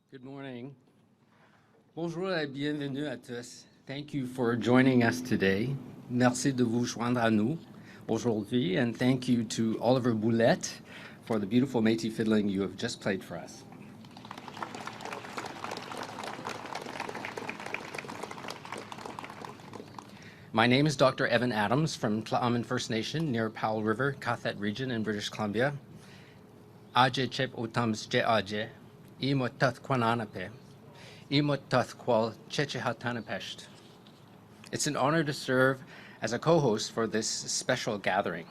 Good morning. Bonjour et bienvenue à tous. Thank you for joining us today. Merci de vous joindre à nous aujourd'hui, and thank you to Oliver Boulette for the beautiful Métis fiddling you have just played for us. My name is Dr. Evan Adams from Tla'amin First Nation near Powell River, Kathet Region in British Columbia. Aje chep otams je aje, imot tath kwananape, imot tath kwal cheche hatanapesht. It's an honor to serve as a co-host for this special gathering.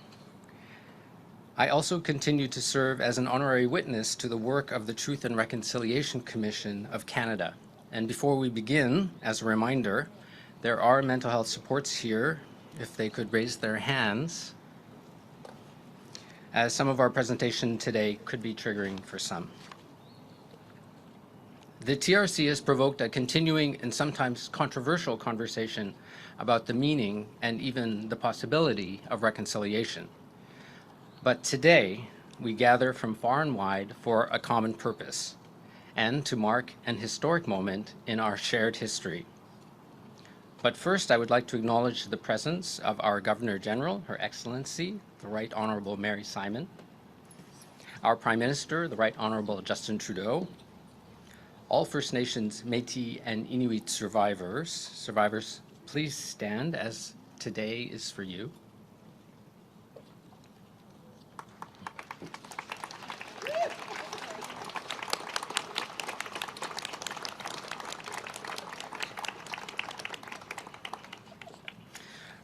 I also continue to serve as an honorary witness to the work of the Truth and Reconciliation Commission of Canada. And before we begin, as a reminder, there are mental health supports here, if they could raise their hands, as some of our presentation today could be triggering for some. The TRC has provoked a continuing and sometimes controversial conversation about the meaning and even the possibility of reconciliation. But today, we gather from far and wide for a common purpose and to mark an historic moment in our shared history. But first, I would like to acknowledge the presence of our Governor General, Her Excellency, the Right Honorable Mary Simon, our Prime Minister, the Right Honorable Justin Trudeau, all First Nations, Métis, and Inuit survivors. Survivors, please stand as today is for you.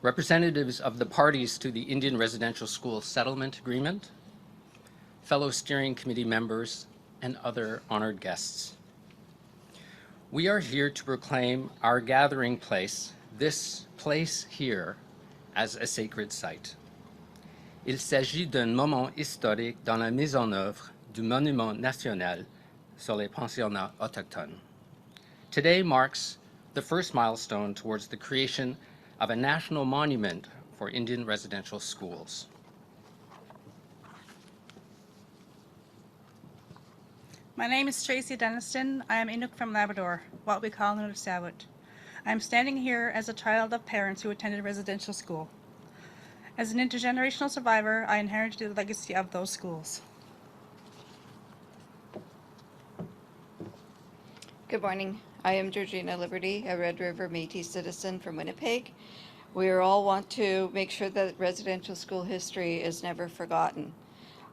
Representatives of the parties to the Indian Residential School Settlement Agreement, fellow steering committee members, and other honored guests. We are here to proclaim our gathering place, this place here, as a sacred site. Il s'agit d'un moment historique dans la mise en œuvre du monument national sur les pensionnats autochtones. Today marks the first milestone towards the creation of a national monument for Indian residential schools. My name is Tracy Denniston. I am Inuk from Labrador, what we call Nunavut. I am standing here as a child of parents who attended residential school. As an intergenerational survivor, I inherited the legacy of those schools. Good morning. I am Georgina Liberty, a Red River Métis citizen from Winnipeg. We all want to make sure that residential school history is never forgotten.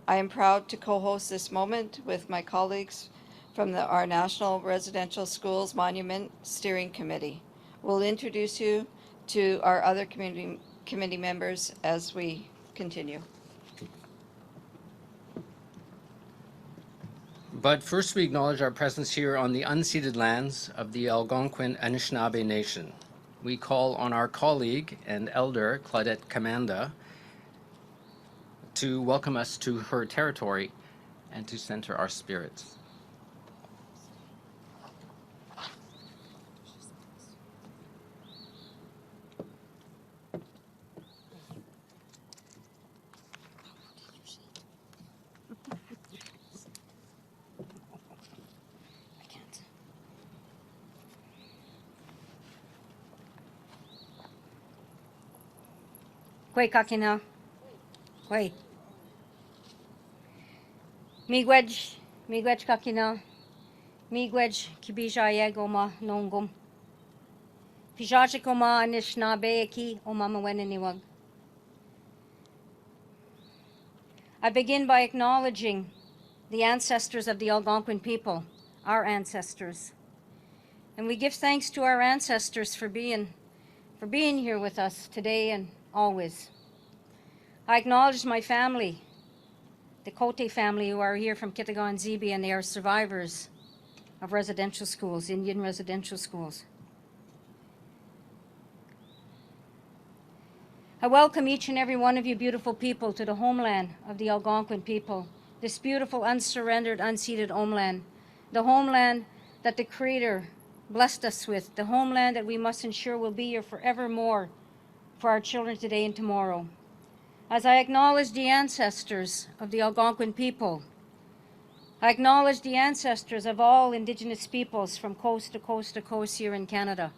I am proud to co-host this moment with my colleagues from our National Residential Schools Monument Steering Committee. We'll introduce you to our other committee members as we continue. But first, we acknowledge our presence here on the unceded lands of the Algonquin Anishinaabe Nation. We call on our colleague and elder, Claudette Commanda, to welcome us to her territory and to center our spirits. Kwe kakina. Kwe. Miigwej kakina. Miigwej kibijaya goma nongum. Pijaja goma Anishinaabe eki omama weneniwag. I begin by acknowledging the ancestors of the Algonquin people, our ancestors. And we give thanks to our ancestors for being here with us today and always. I acknowledge my family, the Cote family, who are here from Kitaga and Zibi, and they are survivors of residential schools, Indian residential schools. I welcome each and every one of you beautiful people to the homeland of the Algonquin people, this beautiful, unsurrendered, unceded homeland, the homeland that the Creator blessed us with, the homeland that we must ensure will be here forevermore for our children today and tomorrow. As I acknowledge the ancestors of the Algonquin people, I acknowledge the ancestors of all Indigenous peoples from coast to coast to coast here in Canada.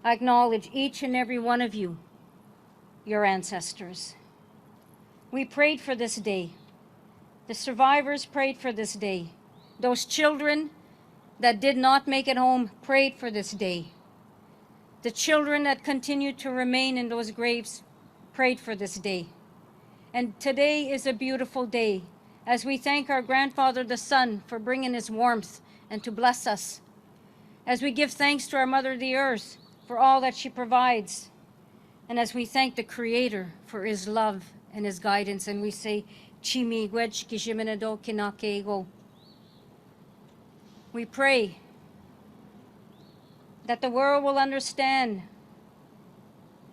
I acknowledge each and every one of you, your ancestors. We prayed for this day. The survivors prayed for this day. Those children that did not make it home prayed for this day. The children that continue to remain in those graves prayed for this day. And today is a beautiful day as we thank our grandfather, the sun, for bringing his warmth and to bless us. As we give thanks to our Mother, the Earth, for all that she provides. And as we thank the Creator for his love and his guidance, and we say, Chimi Gwech Kishiminado Kinakego. We pray that the world will understand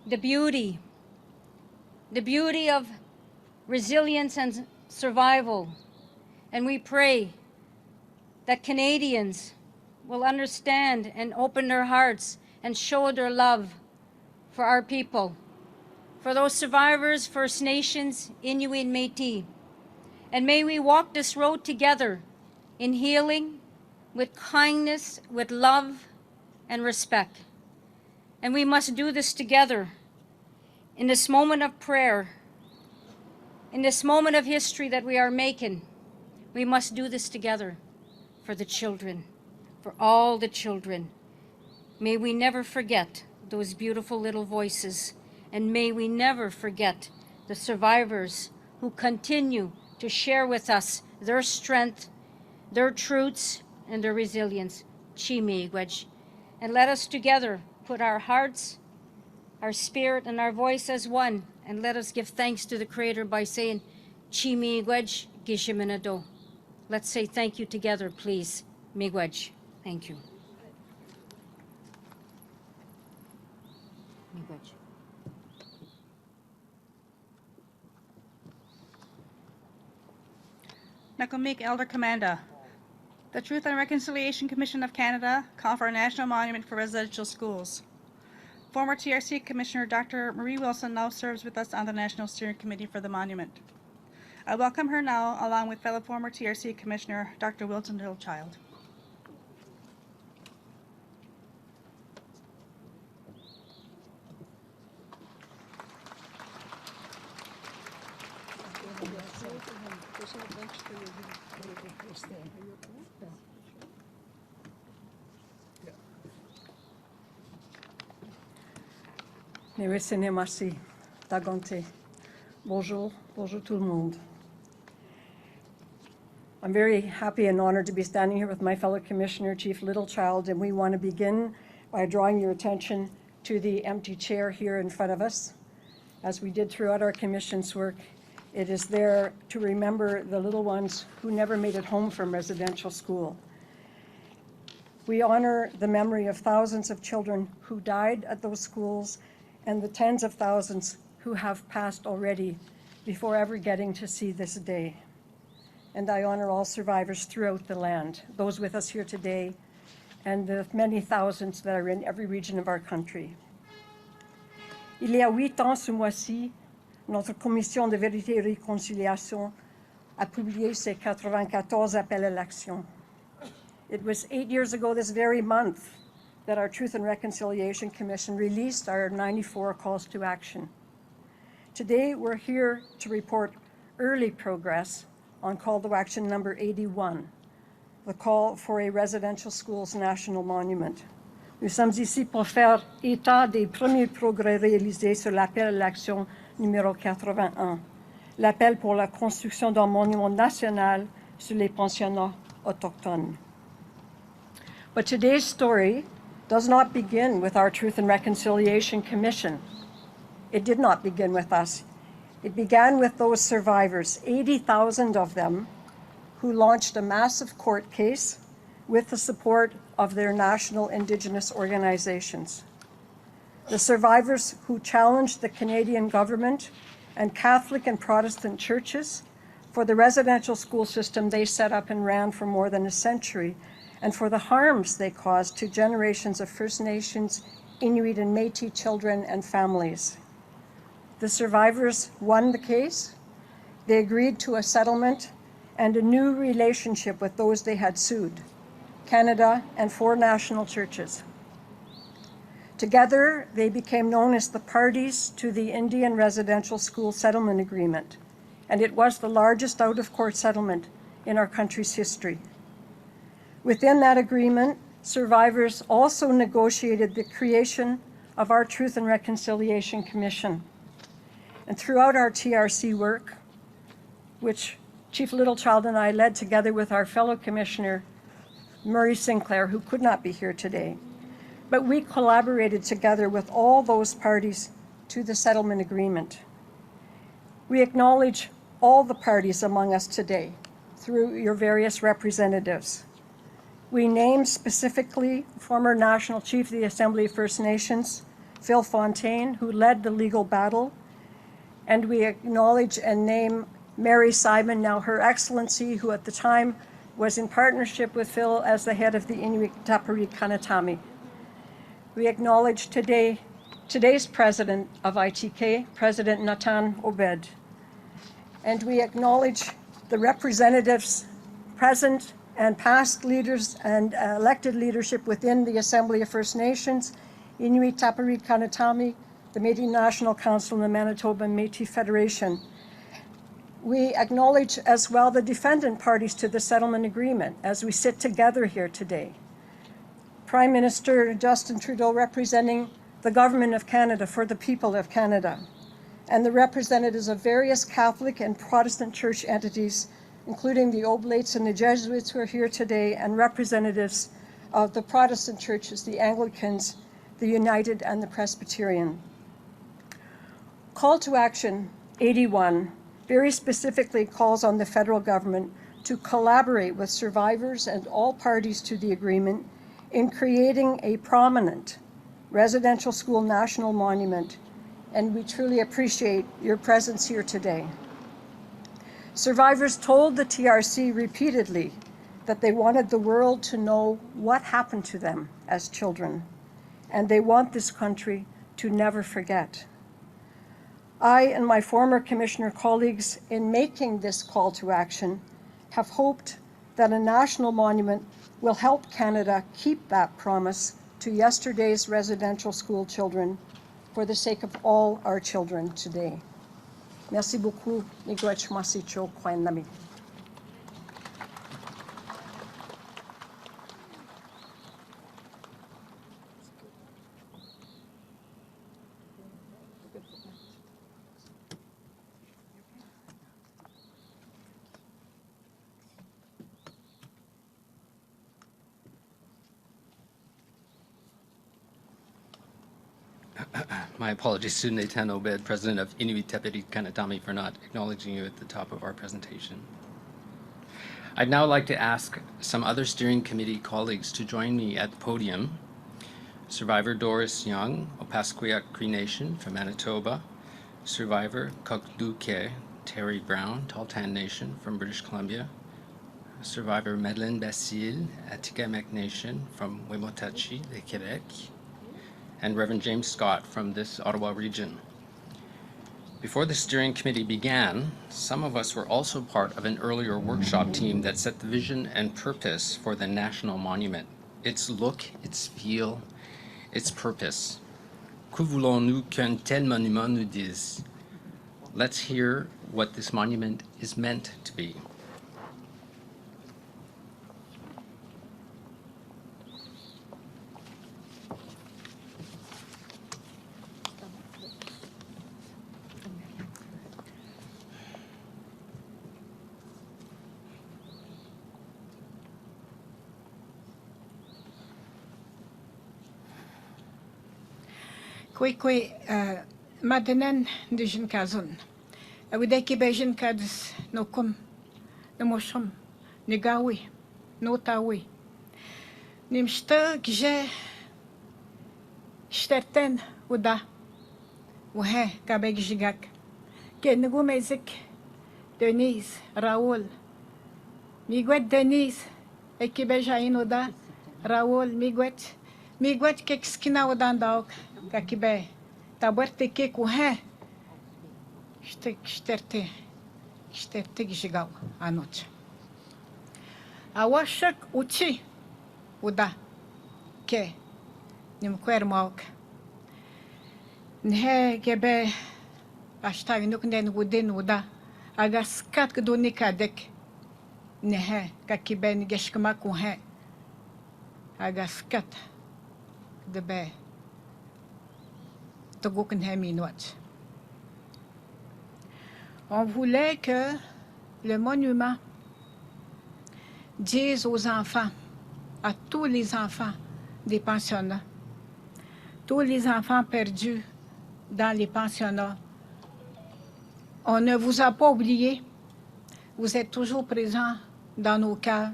the beauty of resilience and survival. And we pray that Canadians will understand and open their hearts and show their love for our people, for those survivors, First Nations, Inuit, Métis. And may we walk this road together in healing, with kindness, with love, and respect. And we must do this together in this moment of prayer, in this moment of history that we are making. We must do this together for the children, for all the children. May we never forget those beautiful little voices, and may we never forget the survivors who continue to share with us their strength, their truths, and their resilience. Chimigwaj. And let us together put our hearts, our spirit, and our voice as one, and let us give thanks to the Creator by saying, Chimigwaj Gishiminado. Let's say thank you together, please. Miigwech. Thank you. Miigwech. Nakamik Elder Commander. The Truth and Reconciliation Commission of Canada call for a national monument for residential schools. Former TRC Commissioner Dr. Marie Wilson now serves with us on the National Steering Committee for the monument. I welcome her now, along with fellow former TRC Commissioner Dr. Wilton Littlechild. Merci. Tagante. Bonjour tout le monde. I'm very happy and honored to be standing here with my fellow Commissioner, Chief Littlechild, and we want to begin by drawing your attention to the empty chair here in front of us. As we did throughout our Commission's work, it is there to remember the little ones who never made it home from residential school. We honor the memory of thousands of children who died at those schools and the tens of thousands who have passed already before ever getting to see this day. And I honor all survivors throughout the land, those with us here today, and the many thousands that are in every region of our country. Il y a 8 ans ce mois-ci, notre Commission de vérité et réconciliation a publié ses 94 appels à l'action. It was 8 years ago this very month that our Truth and Reconciliation Commission released our 94 calls to action. Today, we're here to report early progress on call to action number 81, the call for a residential schools national monument. Nous sommes ici pour faire état des premiers progrès réalisés sur l'appel à l'action numéro 81, l'appel pour la construction d'un monument national sur les pensionnats autochtones. But today's story does not begin with our Truth and Reconciliation Commission. It did not begin with us. It began with those survivors, 80,000 of them, who launched a massive court case with the support of their national Indigenous organizations. The survivors who challenged the Canadian government and Catholic and Protestant churches for the residential school system they set up and ran for more than a century, and for the harms they caused to generations of First Nations, Inuit, and Métis children and families. The survivors won the case. They agreed to a settlement and a new relationship with those they had sued, Canada and 4 national churches. Together, they became known as the parties to the Indian Residential School Settlement Agreement, and it was the largest out-of-court settlement in our country's history. Within that agreement, survivors also negotiated the creation of our Truth and Reconciliation Commission. And throughout our TRC work, which Chief Littlechild and I led together with our fellow Commissioner, Murray Sinclair, who could not be here today, but we collaborated together with all those parties to the settlement agreement. We acknowledge all the parties among us today through your various representatives. We name specifically former National Chief of the Assembly of First Nations, Phil Fontaine, who led the legal battle, and we acknowledge and name Mary Simon, now Her Excellency, who at the time was in partnership with Phil as the head of the Inuit Tapiri Kanatami. We acknowledge today's president of ITK, President Natan Obed. And we acknowledge the representatives present and past leaders and elected leadership within the Assembly of First Nations, Inuit Tapiri Kanatami, the Métis National Council, and the Manitoba Métis Federation. We acknowledge as well the defendant parties to the settlement agreement as we sit together here today. Prime Minister Justin Trudeau representing the Government of Canada for the people of Canada, and the representatives of various Catholic and Protestant church entities, including the Oblates and the Jesuits who are here today, and representatives of the Protestant churches, the Anglicans, the United, and the Presbyterian. Call to Action 81 very specifically calls on the federal government to collaborate with survivors and all parties to the agreement in creating a prominent residential school national monument, and we truly appreciate your presence here today. Survivors told the TRC repeatedly that they wanted the world to know what happened to them as children, and they want this country to never forget. I and my former Commissioner colleagues, in making this call to action, have hoped that a national monument will help Canada keep that promise to yesterday's residential school children for the sake of all our children today. Merci beaucoup. Miigwech masicho kwen nami. My apologies to Natan Obed, President of Inuit Tapiri Kanatami, for not acknowledging you at the top of our presentation. I'd now like to ask some other steering committee colleagues to join me at the podium. Survivor Doris Young, Opaskwayak Cree Nation from Manitoba. Survivor Kokduke Terry Brown, Tahltan Nation from British Columbia. Survivor Madeleine Basile, Atikamekw Nation from Wemotachi, the Quebec. And Reverend James Scott from this Ottawa region. Before the steering committee began, some of us were also part of an earlier workshop team that set the vision and purpose for the National Monument. Its look, its feel, its purpose. Que voulons-nous qu'un tel monument nous dise? Let's hear what this monument is meant to be. Kwe madenen dijin kazun. Awideki bejin kadis no kum, no moshum, nigawi, no tawi. Nimshta gje shterten uda. Uhe kabeg jigak. Kenugu mezik Denise, Raoul. Miguet Denise, ekibejain uda. Raoul, Miguet. Miguet kek skina udan daok. Kakibe, tabuerte ke kuhe, shterte gigaw anoche. Awashak uchi uda ke nim kwermok. Nhe gebe hashtag nuk nen wudin uda agas kat kduni kadek nehe kakiben geshkma kuhe agas kat debe toguk nhe minwat. On voulait que le monument dise aux enfants, à tous les enfants des pensionnats, tous les enfants perdus dans les pensionnats, on ne vous a pas oublié. Vous êtes toujours présents dans nos cœurs.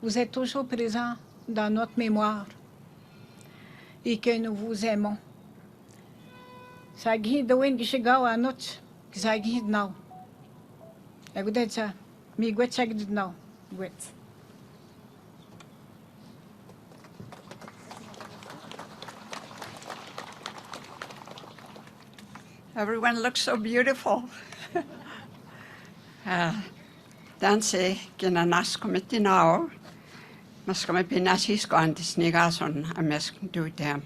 Vous êtes toujours présents dans notre mémoire. Et que nous vous aimons. Saghi dawin gishigaw anot, saghi now. Agudetsa, mi gwet saghi now. Gwet. Everyone looks so beautiful. Danse gina nas komiti now. Mas kami pinasis ko antis nigason ames do them.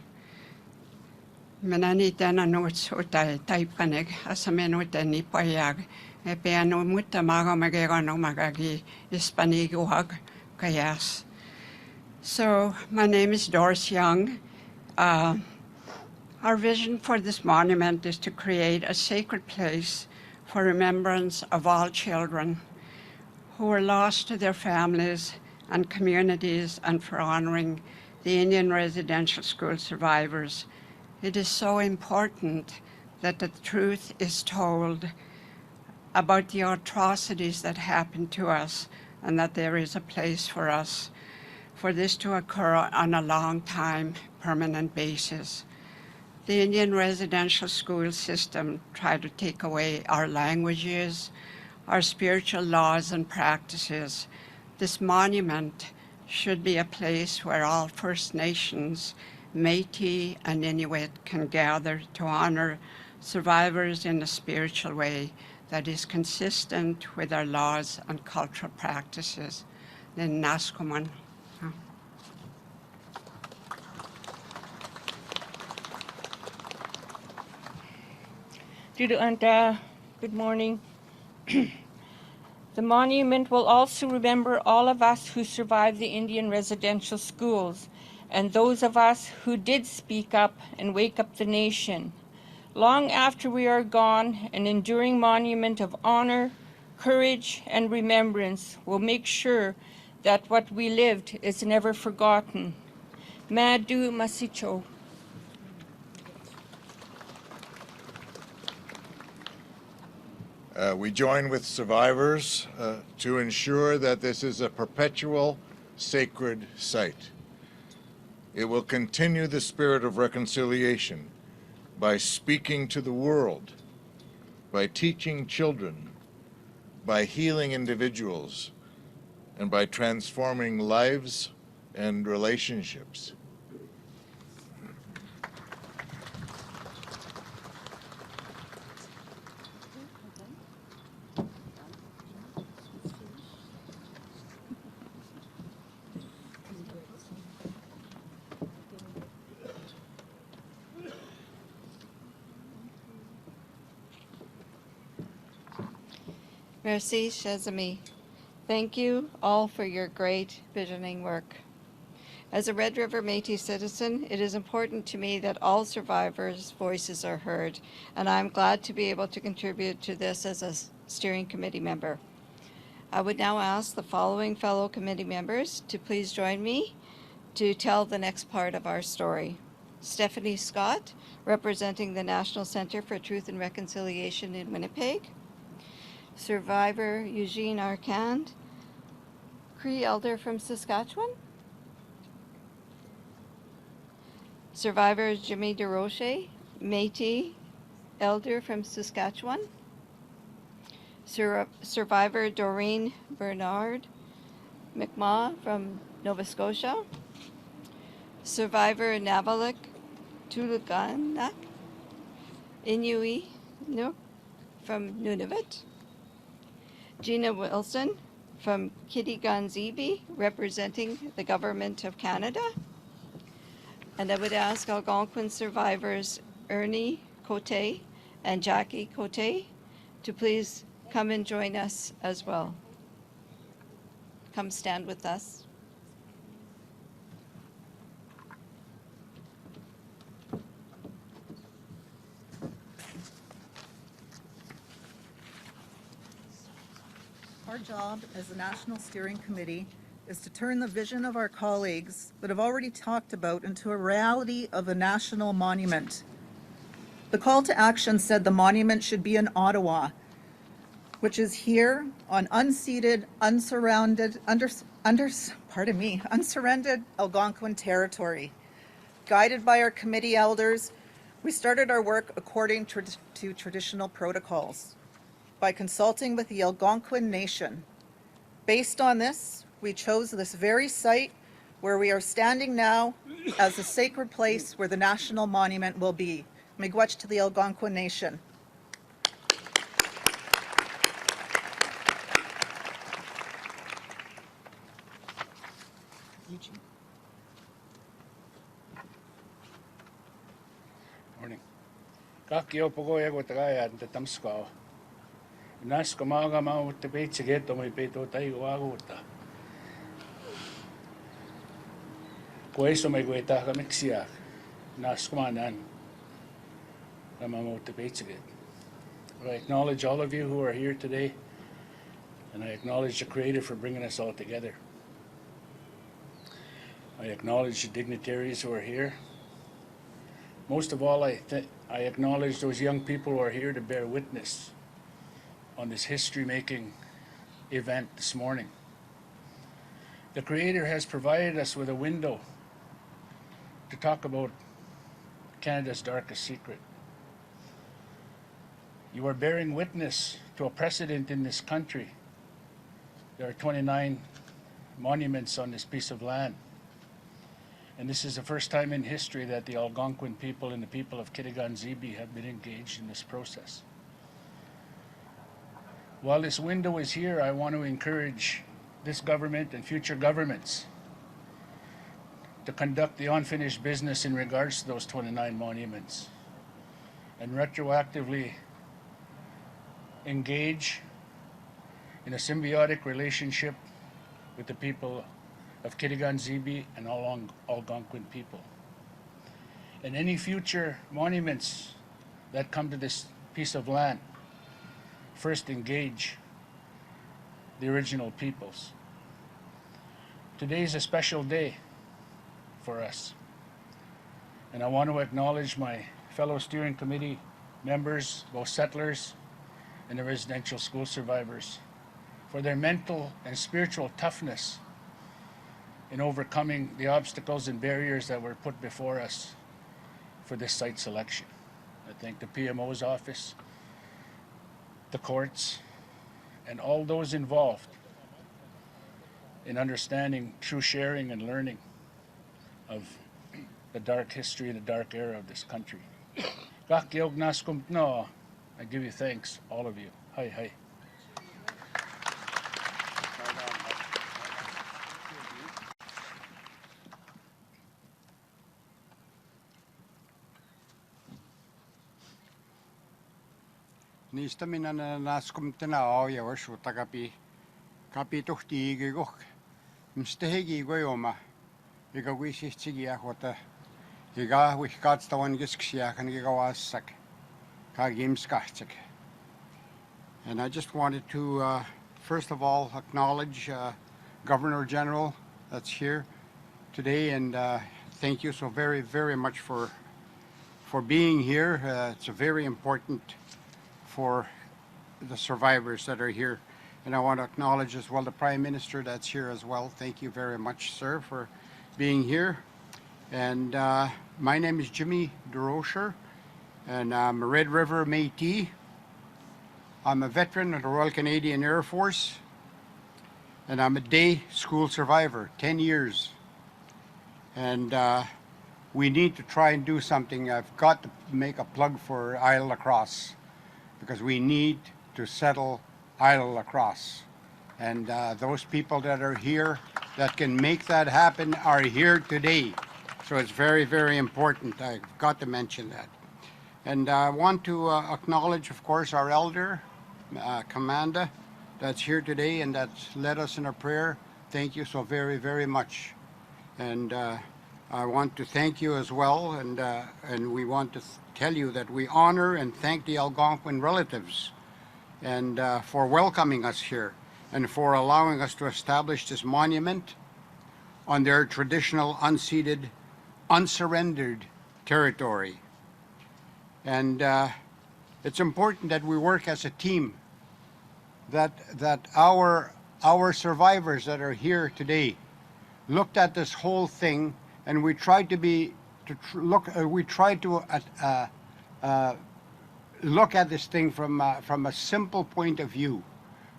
Menani tena nuts utai taipanig asamenu ni payag. E peano mutta maga magegano magagi ispaniguhag kayas. So my name is Doris Young. Our vision for this monument is to create a sacred place for remembrance of all children who were lost to their families and communities, and for honoring the Indian residential school survivors. It is so important that the truth is told about the atrocities that happened to us, and that there is a place for us for this to occur on a long time, permanent basis. The Indian residential school system tried to take away our languages, our spiritual laws and practices. This monument should be a place where all First Nations, Métis and Inuit can gather to honor survivors in a spiritual way that is consistent with our laws and cultural practices. Then Naskoman. Good morning. The monument will also remember all of us who survived the Indian residential schools, and those of us who did speak up and wake up the nation. Long after we are gone, an enduring monument of honor, courage, and remembrance will make sure that what we lived is never forgotten. Madu Masicho. We join with survivors to ensure that this is a perpetual sacred site. It will continue the spirit of reconciliation by speaking to the world, by teaching children, by healing individuals, and by transforming lives and relationships. Merci, chers amis. Thank you all for your great visioning work. As a Red River Métis citizen, it is important to me that all survivors' voices are heard, and I'm glad to be able to contribute to this as a steering committee member. I would now ask the following fellow committee members to please join me to tell the next part of our story. Stephanie Scott, representing the National Center for Truth and Reconciliation in Winnipeg. Survivor Eugene Arcand, Cree Elder from Saskatchewan. Survivor Jimmy DeRoche, Métis Elder from Saskatchewan. Survivor Doreen Bernard McMaw from Nova Scotia. Survivor Navalik Tuluganak Inuit from Nunavut. Gina Wilson, from Kitty Gonzibi, representing the Government of Canada. And I would ask Algonquin survivors Ernie Cote and Jackie Cote to please come and join us as well. Come stand with us. Our job as the National Steering Committee is to turn the vision of our colleagues that have already talked about into a reality of a national monument. The call to action said the monument should be in Ottawa, which is here on unceded, unsurrounded Algonquin territory. Guided by our committee elders, we started our work according to traditional protocols by consulting with the Algonquin Nation. Based on this, we chose this very site where we are standing now as a sacred place where the national monument will be. Miigwech to the Algonquin Nation. Morning. Kakio pogo ego tagaya te tamsko. Nas kamaga mau te peitsi geto mai peito tai waguta. Koeso mai goeta ka mixia. Nas kumanan. Kama te peitsi get. I acknowledge all of you who are here today, and I acknowledge the Creator for bringing us all together. I acknowledge the dignitaries who are here. Most of all, I acknowledge those young people who are here to bear witness on this history-making event this morning. The Creator has provided us with a window to talk about Canada's darkest secret. You are bearing witness to a precedent in this country. There are 29 monuments on this piece of land. And this is the first time in history that the Algonquin people and the people of Kitigan-Zibi have been engaged in this process. While this window is here, I want to encourage this government and future governments to conduct the unfinished business in regards to those 29 monuments and retroactively engage in a symbiotic relationship with the people of Kitigan-Zibi and all Algonquin people. And any future monuments that come to this piece of land, first engage the original peoples. Today is a special day for us. And I want to acknowledge my fellow steering committee members, both settlers and the residential school survivors, for their mental and spiritual toughness in overcoming the obstacles and barriers that were put before us for this site selection. I thank the PMO's office, the courts, and all those involved in understanding true sharing and learning of the dark history and the dark era of this country. I give you thanks, all of you. Hi, hi. Niistä minä naskum tänä auja vasu takapi kapi tuhti igikoh. Mistä hegi goyoma. Iga wisihtsigi ahota. Iga wihkatstawan gisksia iga wassak. Kagimskahtsak. And I just wanted to first of all acknowledge Governor General that's here today, and thank you so very, very much for being here. It's very important for the survivors that are here. And I want to acknowledge as well the Prime Minister that's here as well. Thank you very much, sir, for being here. And my name is Jimmy DeRocher, and I'm a Red River Métis. I'm a veteran of the Royal Canadian Air Force, and I'm a day school survivor, 10 years. And we need to try and do something. I've got to make a plug for Isle Lacrosse, because we need to settle Isle Lacrosse. And those people that are here that can make that happen are here today. So it's very, very important. I've got to mention that. And I want to acknowledge, of course, our elder, Commander, that's here today and that's led us in a prayer. Thank you so very, very much. And I want to thank you as well, and we want to tell you that we honor and thank the Algonquin relatives and for welcoming us here and for allowing us to establish this monument on their traditional unceded, unsurrendered territory. And it's important that we work as a team, that our survivors that are here today looked at this whole thing, and we tried to look at this thing from a simple point of view.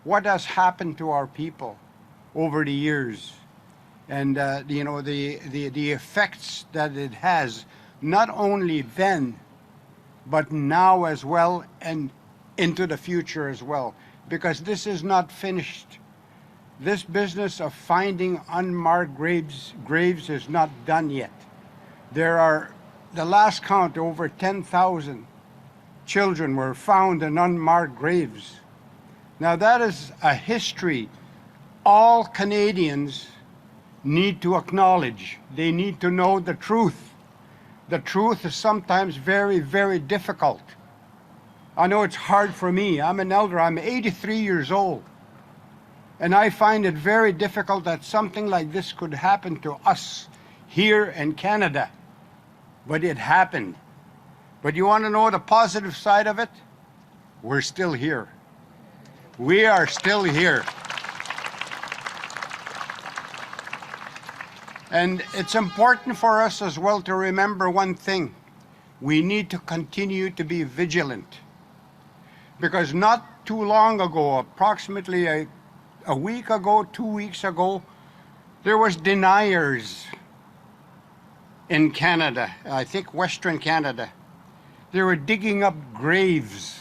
What has happened to our people over the years, and you know, the effects that it has, not only then, but now as well, and into the future as well, because this is not finished. This business of finding unmarked graves is not done yet. There are, the last count, over 10,000 children were found in unmarked graves. Now that is a history all Canadians need to acknowledge. They need to know the truth. The truth is sometimes very, very difficult. I know it's hard for me. I'm an elder. I'm 83 years old. And I find it very difficult that something like this could happen to us here in Canada. But it happened. But you want to know the positive side of it? We're still here. We are still here. And it's important for us as well to remember one thing. We need to continue to be vigilant. Because not too long ago, approximately a week ago, 2 weeks ago, there was deniers in Canada, I think Western Canada. They were digging up graves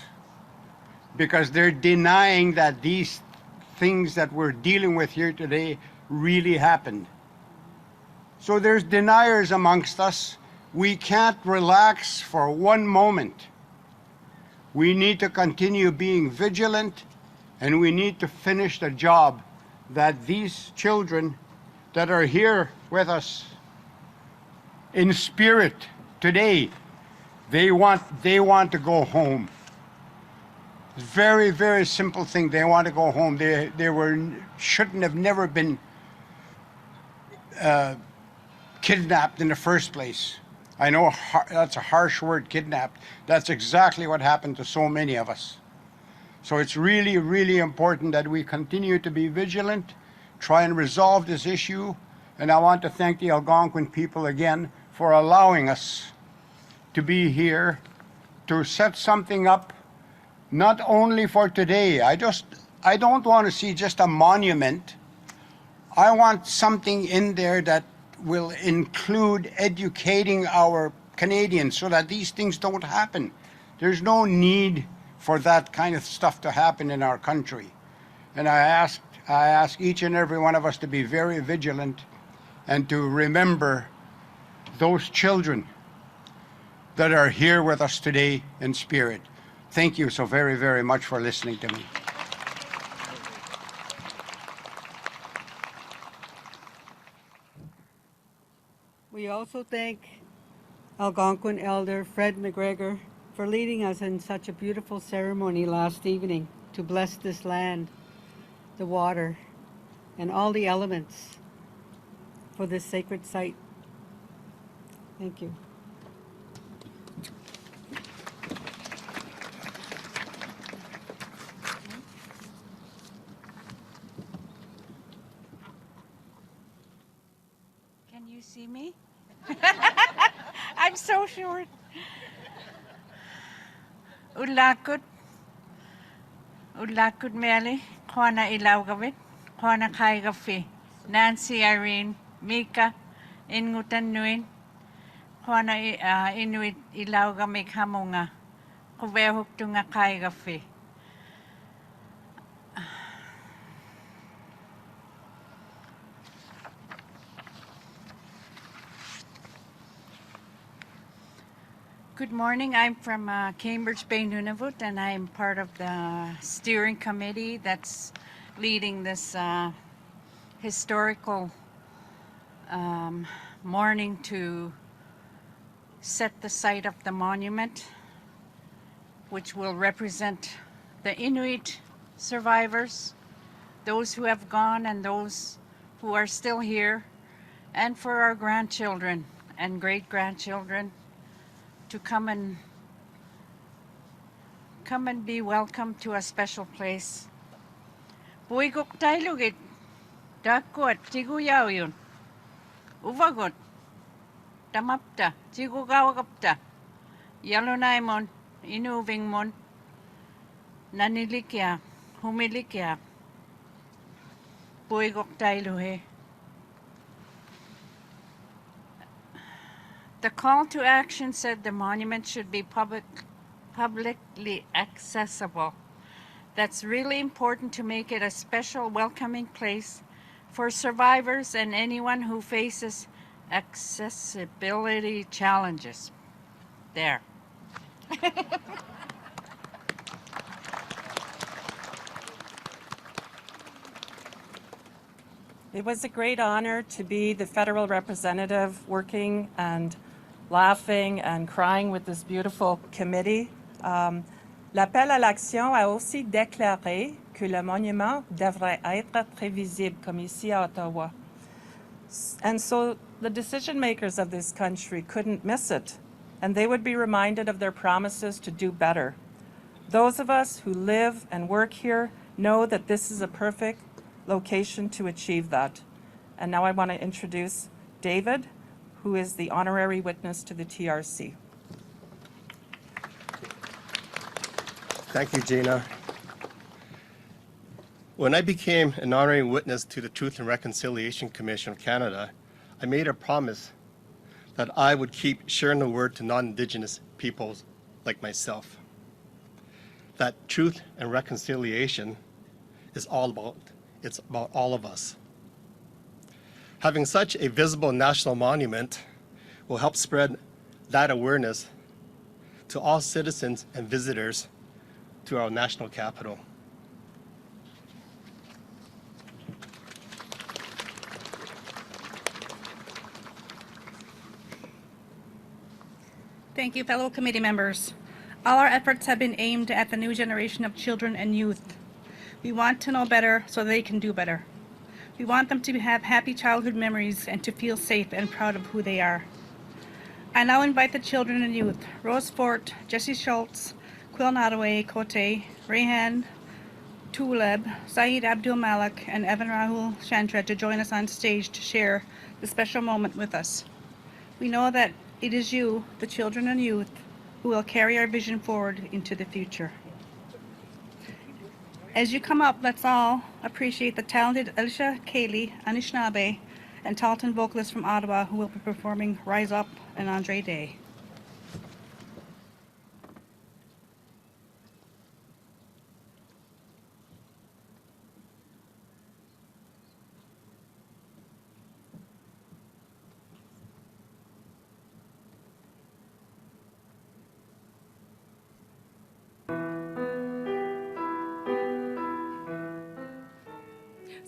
because they're denying that these things that we're dealing with here today really happened. So there's deniers amongst us. We can't relax for one moment. We need to continue being vigilant, and we need to finish the job that these children that are here with us in spirit today, they want to go home. Very, very simple thing. They want to go home. They shouldn't have never been kidnapped in the first place. I know that's a harsh word, kidnapped. That's exactly what happened to so many of us. So it's really, really important that we continue to be vigilant, try and resolve this issue. And I want to thank the Algonquin people again for allowing us to be here to set something up, not only for today. I don't want to see just a monument. I want something in there that will include educating our Canadians so that these things don't happen. There's no need for that kind of stuff to happen in our country. And I ask each and every one of us to be very vigilant and to remember those children that are here with us today in spirit. Thank you so very, very much for listening to me. We also thank Algonquin Elder Fred McGregor for leading us in such a beautiful ceremony last evening to bless this land, the water, and all the elements for this sacred site. Thank you. Can you see me? I'm so short. Ulakut Meli, Kwana Ilaugavit, Kwana Kaigafi, Nancy Irene, Mika, Ingutan Nuin, Kwana Inuit Ilaugamik Hamunga, Kuverhuk Tunga Kaigafi. Good morning. I'm from Cambridge Bay, Nunavut, and I'm part of the steering committee that's leading this historical morning to set the site of the monument, which will represent the Inuit survivors, those who have gone and those who are still here, and for our grandchildren and great-grandchildren to come and be welcome to a special place. Buigok tailugit, dakot, tiguyaw yun. Uvagot, tamapta, tigugawagapta. Yalunaimon, inuvingmon, nanilikya, humilikya. Buigok tailuhe. The call to action said the monument should be publicly accessible. That's really important to make it a special, welcoming place for survivors and anyone who faces accessibility challenges. There. It was a great honor to be the federal representative working and laughing and crying with this beautiful committee. L'appel à l'action a aussi déclaré que le monument devrait être très visible, comme ici à Ottawa. And so the decision makers of this country couldn't miss it, and they would be reminded of their promises to do better. Those of us who live and work here know that this is a perfect location to achieve that. And now I want to introduce David, who is the honorary witness to the TRC. Thank you, Gina. When I became an honorary witness to the Truth and Reconciliation Commission of Canada, I made a promise that I would keep sharing the word to non-Indigenous peoples like myself. That truth and reconciliation is about all of us. Having such a visible national monument will help spread that awareness to all citizens and visitors to our national capital. Thank you, fellow committee members. All our efforts have been aimed at the new generation of children and youth. We want to know better so they can do better. We want them to have happy childhood memories and to feel safe and proud of who they are. I now invite the children and youth, Rose Fort, Jesse Schultz, Quil Nottoway, Cote, Rayhan, Tuleb, Saeed Abdul Malik, and Evan Rahul Chantra to join us on stage to share the special moment with us. We know that it is you, the children and youth, who will carry our vision forward into the future. As you come up, let's all appreciate the talented Elisha Cayley, Anishinaabe, and Tahltan vocalists from Ottawa who will be performing Rise Up and Andre Day.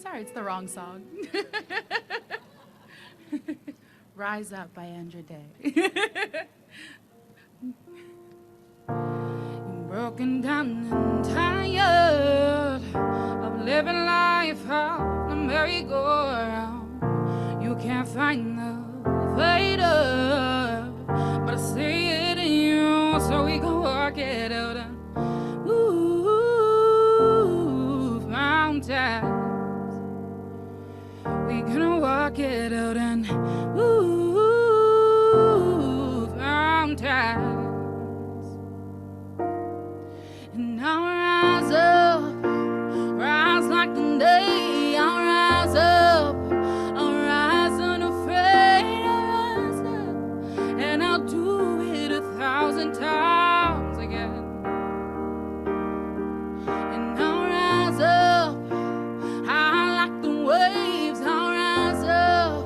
Sorry, it's the wrong song. Rise Up by Andrew Day. Broken down and tired of living life on the merry-go-round. You can't find the fader, but I see it in you, so we go walk it out and move mountains. We're gonna walk it out and move mountains. And I'll rise up, rise like the day. I'll rise up, I'll rise unafraid. I'll rise up, and I'll do it 1,000 times again. And I'll rise up, high like the waves. I'll rise up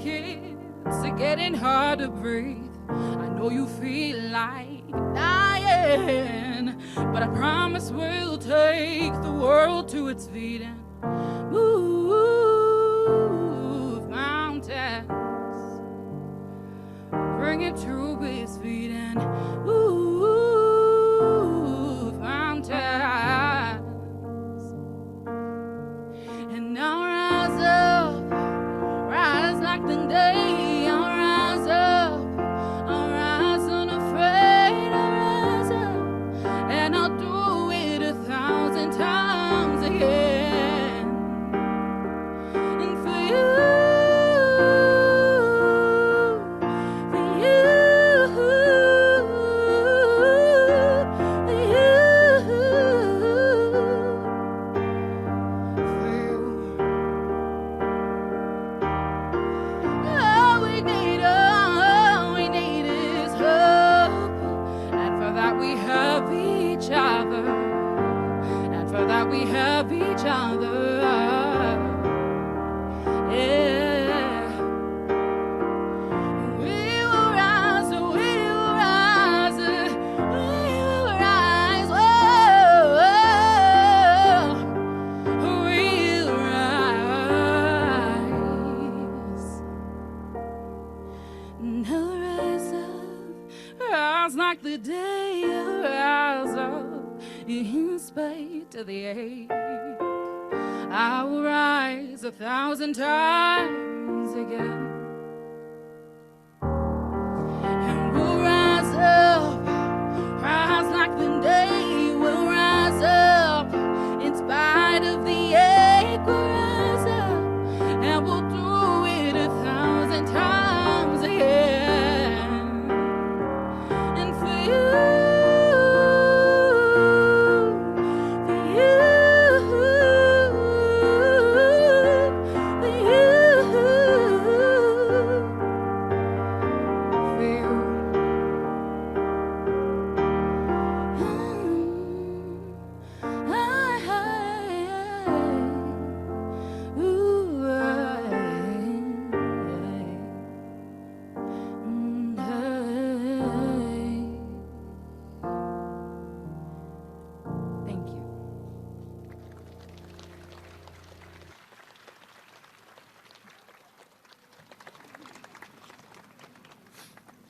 kids are getting hard to breathe. I know you feel like dying, but I promise we'll take the world to its feet and move mountains. Bring it to his feet and move mountains. And now rise up, rise like the day. I'll rise up, I'll rise unafraid. I'll rise up, and I'll do it 1,000 times again. And for you, we have each other. Yeah. We will rise, we will rise, we will rise. Whoa, we'll rise. And I'll rise up, rise like the day. I'll rise up. In spite of the ache, I will rise 1,000 times again. And we'll rise up, rise like the day. We'll rise up in spite of the ache. We'll rise up, and we'll do it 1,000 times again. And for you,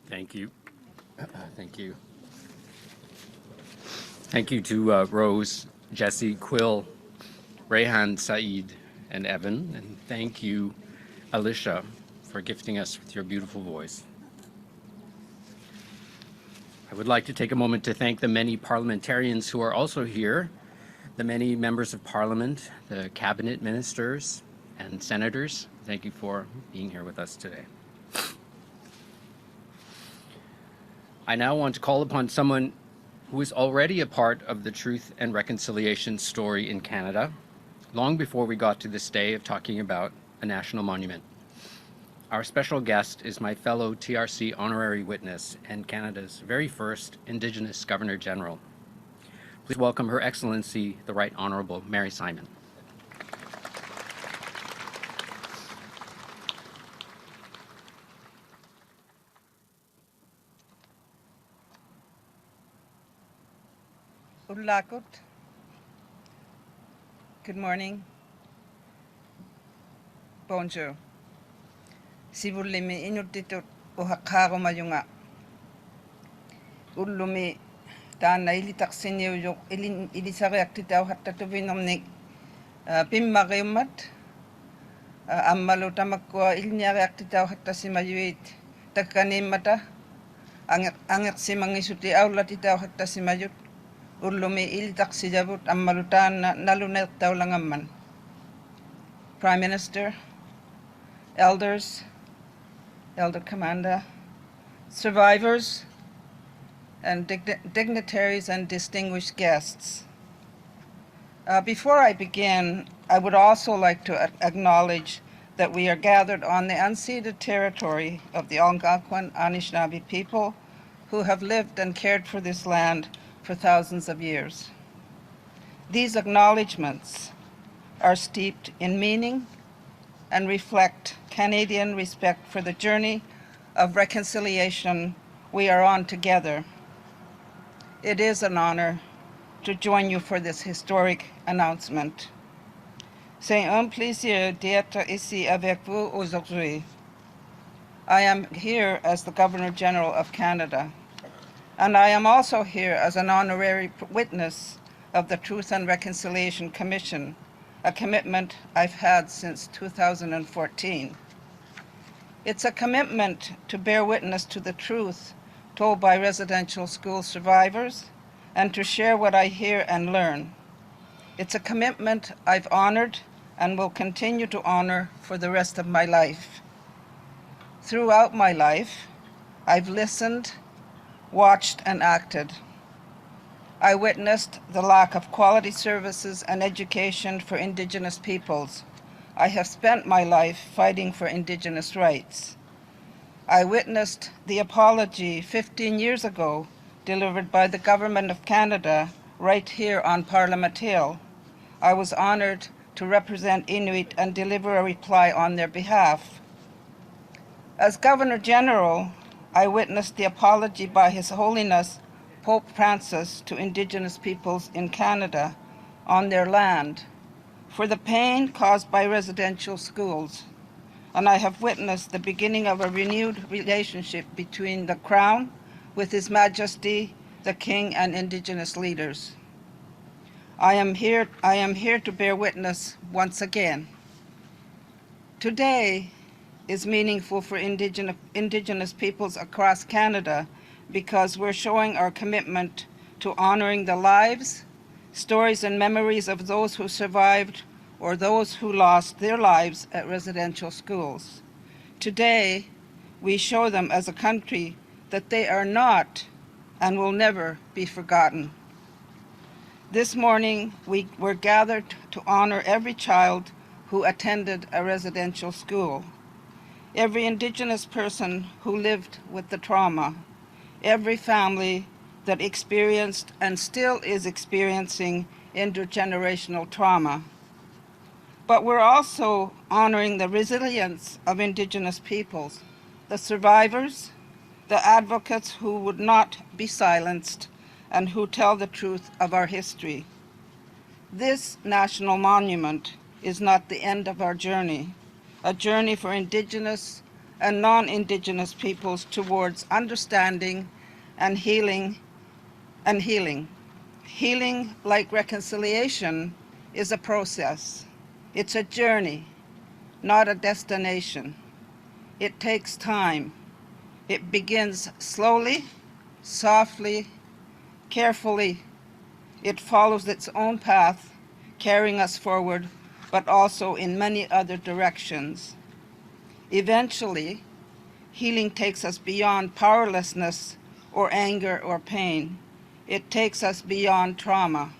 Thank you. Thank you. Thank you to Rose, Jesse, Quill, Rehan, Saeed, and Evan. And thank you, Alicia, for gifting us with your beautiful voice. I would like to take a moment to thank the many parliamentarians who are also here, the many members of Parliament, the cabinet ministers, and senators. Thank you for being here with us today. I now want to call upon someone who is already a part of the Truth and Reconciliation story in Canada, long before we got to this day of talking about a national monument. Our special guest is my fellow TRC honorary witness and Canada's very first Indigenous Governor General. Please welcome Her Excellency, the Right Honourable Mary Simon. Ulakut. Good morning. Bonjour. Sibulimi inutitut uhakaro mayunga. Ulumi tana ilitaksin yuk ilisareak titaw hatta tubinomnik pimmageumat ammalu tamakwa ilniareak titaw hatta simayuit takkanimata angak simangisuti aula titaw hatta simayut. Ulumi ilitaksijabut ammalutan nalunet taulangamman. Prime Minister, elders, elder commander, survivors, and dignitaries and distinguished guests. Before I begin, I would also like to acknowledge that we are gathered on the unceded territory of the Algonquin Anishinaabe people who have lived and cared for this land for thousands of years. These acknowledgements are steeped in meaning and reflect Canadian respect for the journey of reconciliation we are on together. It is an honor to join you for this historic announcement. C'est un plaisir d'être ici avec vous aujourd'hui. I am here as the Governor General of Canada, and I am also here as an honorary witness of the Truth and Reconciliation Commission, a commitment I've had since 2014. It's a commitment to bear witness to the truth told by residential school survivors and to share what I hear and learn. It's a commitment I've honored and will continue to honor for the rest of my life. Throughout my life, I've listened, watched, and acted. I witnessed the lack of quality services and education for Indigenous peoples. I have spent my life fighting for Indigenous rights. I witnessed the apology 15 years ago delivered by the Government of Canada right here on Parliament Hill. I was honored to represent Inuit and deliver a reply on their behalf. As Governor General, I witnessed the apology by His Holiness Pope Francis to Indigenous peoples in Canada on their land for the pain caused by residential schools. And I have witnessed the beginning of a renewed relationship between the Crown with His Majesty, the King, and Indigenous leaders. I am here to bear witness once again. Today is meaningful for Indigenous peoples across Canada because we're showing our commitment to honoring the lives, stories, and memories of those who survived or those who lost their lives at residential schools. Today, we show them as a country that they are not and will never be forgotten. This morning, we were gathered to honor every child who attended a residential school, every Indigenous person who lived with the trauma, every family that experienced and still is experiencing intergenerational trauma. But we're also honoring the resilience of Indigenous peoples, the survivors, the advocates who would not be silenced, and who tell the truth of our history. This national monument is not the end of our journey, a journey for Indigenous and non-Indigenous peoples towards understanding and healing. Healing, like reconciliation, is a process. It's a journey, not a destination. It takes time. It begins slowly, softly, carefully. It follows its own path, carrying us forward, but also in many other directions. Eventually, healing takes us beyond powerlessness or anger or pain. It takes us beyond trauma.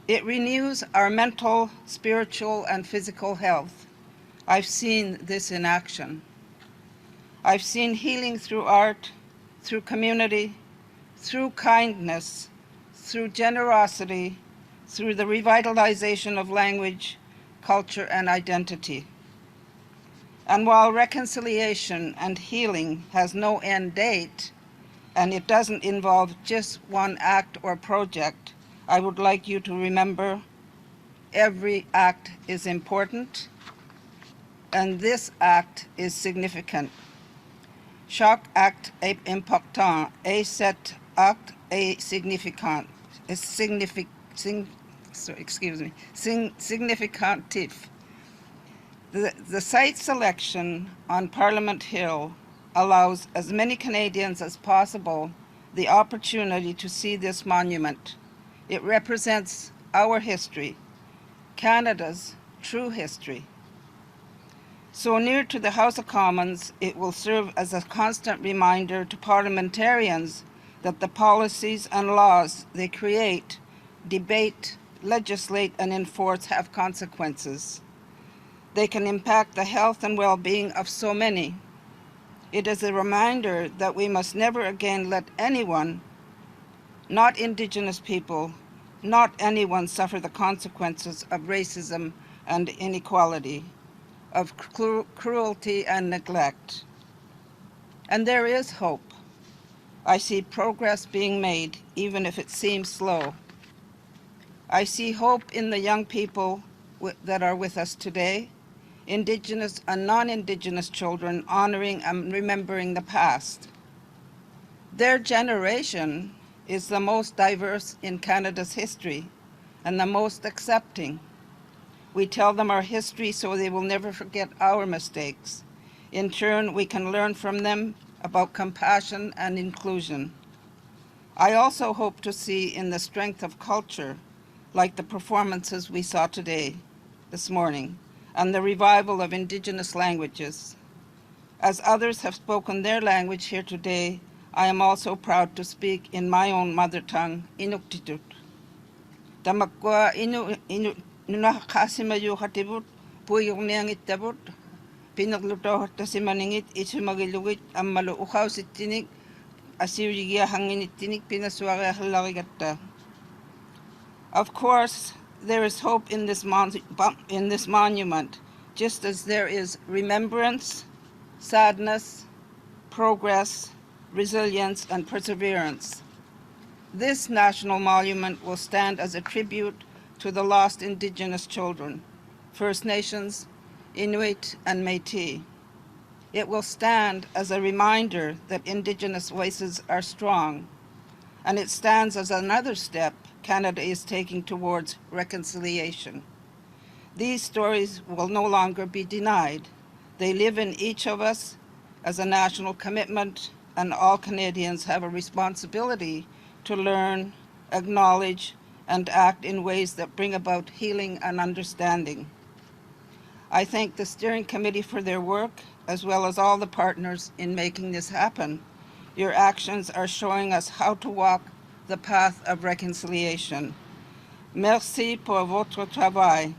It renews our mental, spiritual, and physical health. I've seen this in action. I've seen healing through art, through community, through kindness, through generosity, through the revitalization of language, culture, and identity. And while reconciliation and healing has no end date, and it doesn't involve just one act or project, I would like you to remember every act is important, and this act is significant. Chaque acte est important et cet acte est significatif. The site selection on Parliament Hill allows as many Canadians as possible the opportunity to see this monument. It represents our history, Canada's true history. So near to the House of Commons, it will serve as a constant reminder to parliamentarians that the policies and laws they create, debate, legislate, and enforce have consequences. They can impact the health and well-being of so many. It is a reminder that we must never again let anyone, not Indigenous people, not anyone, suffer the consequences of racism and inequality. of cruelty and neglect. And there is hope. I see progress being made, even if it seems slow. I see hope in the young people that are with us today, Indigenous and non-Indigenous children honoring and remembering the past. Their generation is the most diverse in Canada's history and the most accepting. We tell them our history so they will never forget our mistakes. In turn, we can learn from them about compassion and inclusion. I also hope to see in the strength of culture, like the performances we saw today, this morning, and the revival of Indigenous languages. As others have spoken their language here today, I am also proud to speak in my own mother tongue, Inuktitut. Tamakwa inu nunakasimayu hatibut, puyong tabut, pinagluto tasimaningit, isumagilugit, ammalu ukaw sitinik, asiwigia hanginitinik, pinaswaga halagata. Of course, there is hope in this monument, just as there is remembrance, sadness, progress, resilience, and perseverance. This national monument will stand as a tribute to the lost Indigenous children, First Nations, Inuit, and Métis. It will stand as a reminder that Indigenous voices are strong, and it stands as another step Canada is taking towards reconciliation. These stories will no longer be denied. They live in each of us as a national commitment, and all Canadians have a responsibility to learn, acknowledge, and act in ways that bring about healing and understanding. I thank the steering committee for their work, as well as all the partners in making this happen. Your actions are showing us how to walk the path of reconciliation. Merci pour votre travail.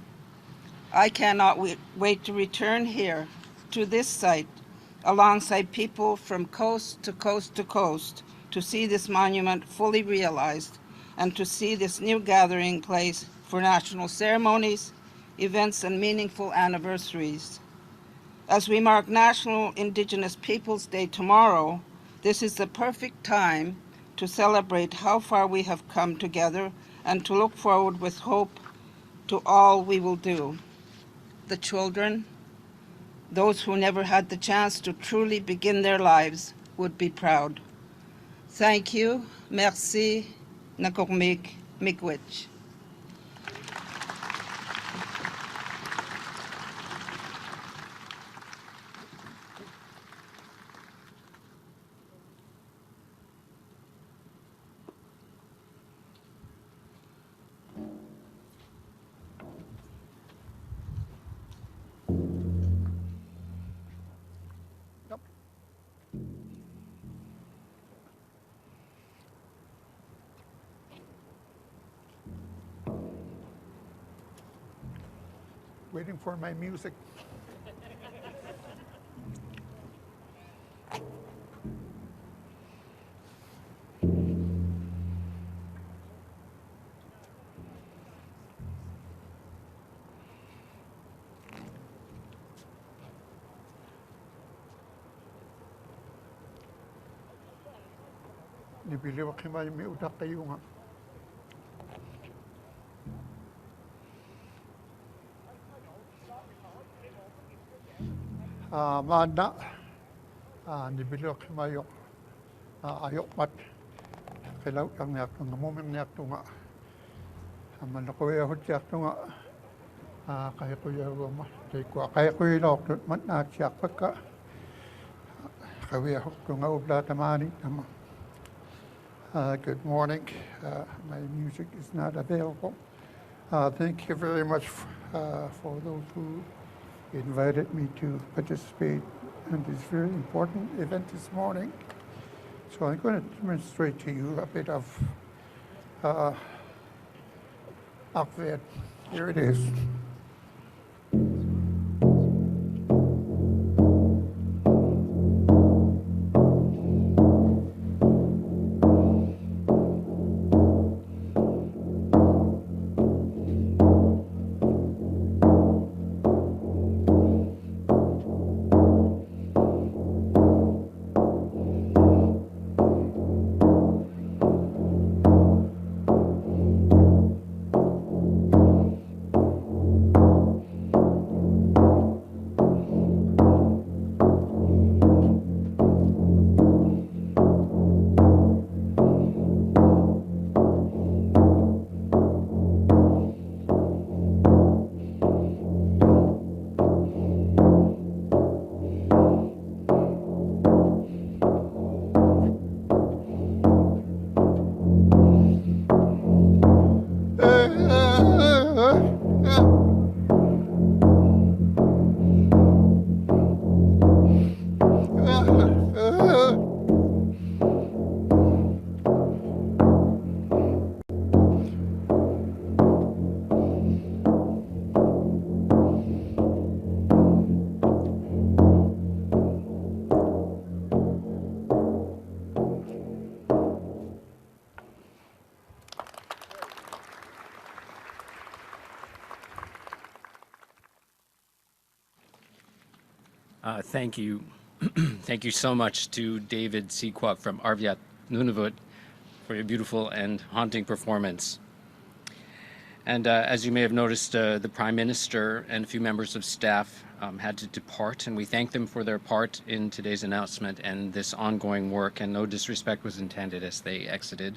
I cannot wait to return here to this site alongside people from coast to coast to coast to see this monument fully realized and to see this new gathering place for national ceremonies, events, and meaningful anniversaries. As we mark National Indigenous Peoples Day tomorrow, this is the perfect time to celebrate how far we have come together and to look forward with hope to all we will do. The children, those who never had the chance to truly begin their lives, would be proud. Thank you. Merci. Nakormik mikwich. Waiting for my music. Nibili ko kaya may utak kayo nga. Maanda nibili ko kaya ayok mat kailaw ang yak ng moment yak tunga man ko ya hot yak tunga kaya ko ya roma kaya ko ilok mat na yak pagka kaya hot tunga ubla tamani tama. Good morning. My music is not available. Thank you very much for those who invited me to participate in this very important event this morning. So I'm going to demonstrate to you a bit of Akved. Here it is. Thank you. Thank you so much to David Sequok from Arviat Nunavut for your beautiful and haunting performance. And as you may have noticed, the Prime Minister and a few members of staff had to depart, and we thank them for their part in today's announcement and this ongoing work, and no disrespect was intended as they exited.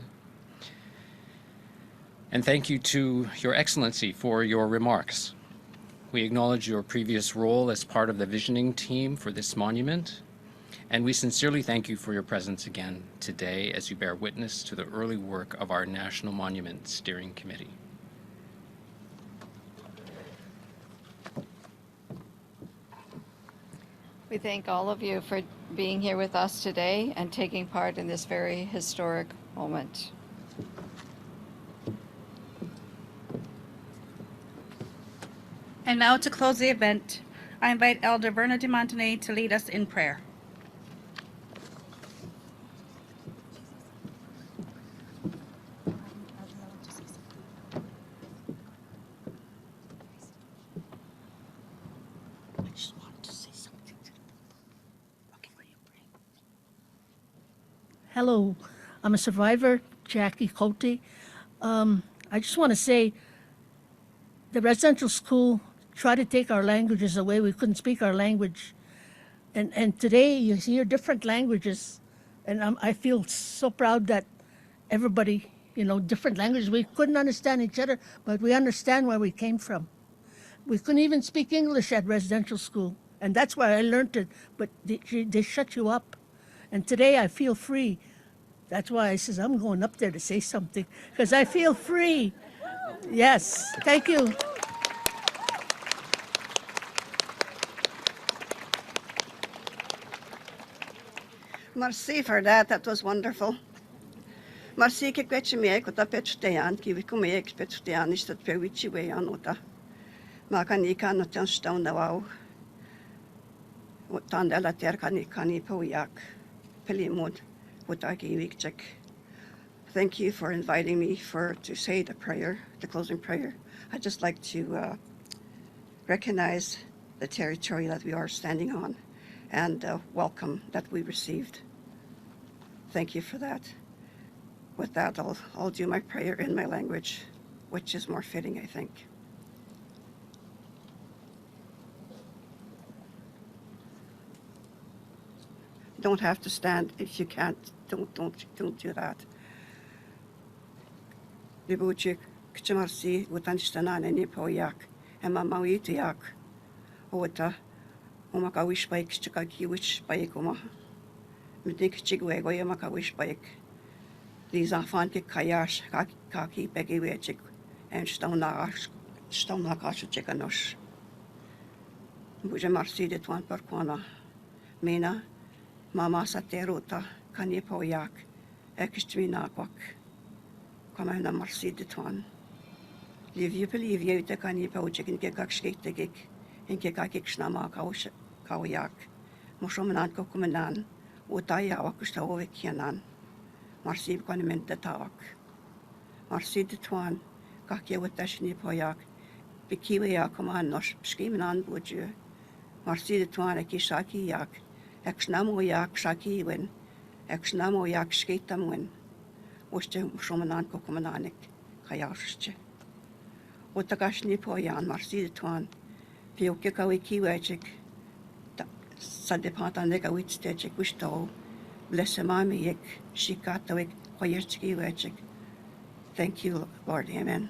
And thank you to Your Excellency for your remarks. We acknowledge your previous role as part of the visioning team for this monument, and we sincerely thank you for your presence again today as you bear witness to the early work of our National Monument Steering Committee. We thank all of you for being here with us today and taking part in this very historic moment. And now to close the event, I invite Elder Verna de Montenay to lead us in prayer. Hello, I'm a survivor, Jackie Cote. I just want to say the residential school tried to take our languages away. We couldn't speak our language. And today you hear different languages. And I feel so proud that everybody, different languages. We couldn't understand each other, but we understand where we came from. We couldn't even speak English at residential school. And that's why I learned it, but they shut you up. And today I feel free. That's why I says I'm going up there to say something, because I feel free. Yes, thank you. Merci for that. That was wonderful. Merci ke kwetsi me ko ta petstean ki vi kom ek petstean is dat pe wichi we anota. Ma kan I kan not staan da wau. Wat dan da la ter kan I po yak. Pelimod what I can check. Thank you for inviting me to say the prayer, the closing prayer. I'd just like to recognize the territory that we are standing on and welcome that we received. Thank you for that. With that, I'll do my prayer in my language, which is more fitting, I think. Don't have to stand if you can't. Don't do that. Libuchik kchamarsi utanshtanan ni poyak ema mawitiak ota umaka wish bike chikaki wish bike uma midik chigwe go yamaka wish bike these afan ke kayash kaki begi wechik and stonakash chikanosh buje marsi de twan per kwana mena mama saterota kanye poyak ekstwina kwak Come na marsi de twan. Liv you believe you te kan I pojek in ke kak skittegik in ke kak snama kaoyak. Moshomnan ko kumenan utaya wakusta ovekianan. Marsi kan men de tak. Marsi de twan kak ye wetashni poyak. Bikiwe ya koman nos skimenan buju. Marsi de twan ek shaki yak. Ek snamo yak shaki wen. Ek snamo yak skitam wen. Oste shomanan ko komananik kayashche. Otagashni poyan marsi de twan. Pioke kawi kiwechik. Sa depanta nega witstechik wisto. Lesemami yek shikatawik koyerchiki wechik. Thank you, Lord. Amen.